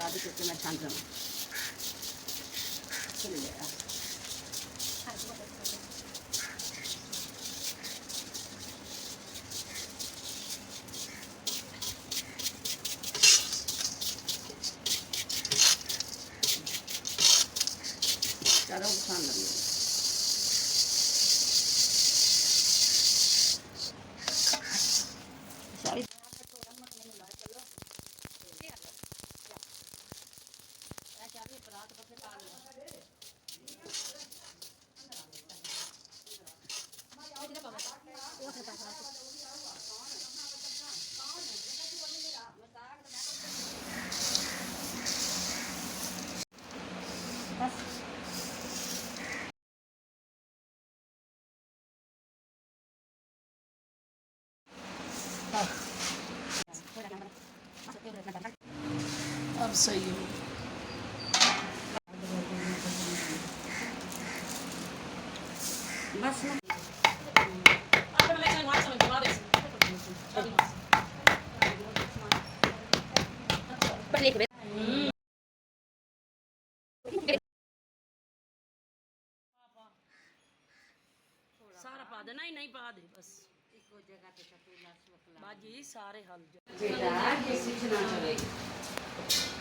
Hadi kötüme çantım. Şöyle ya. Cara utanmıyor. अब सही हो बस ना सारा पा देना ही नहीं पा दे बस बाजी सारे हल बेटा किसी ना चले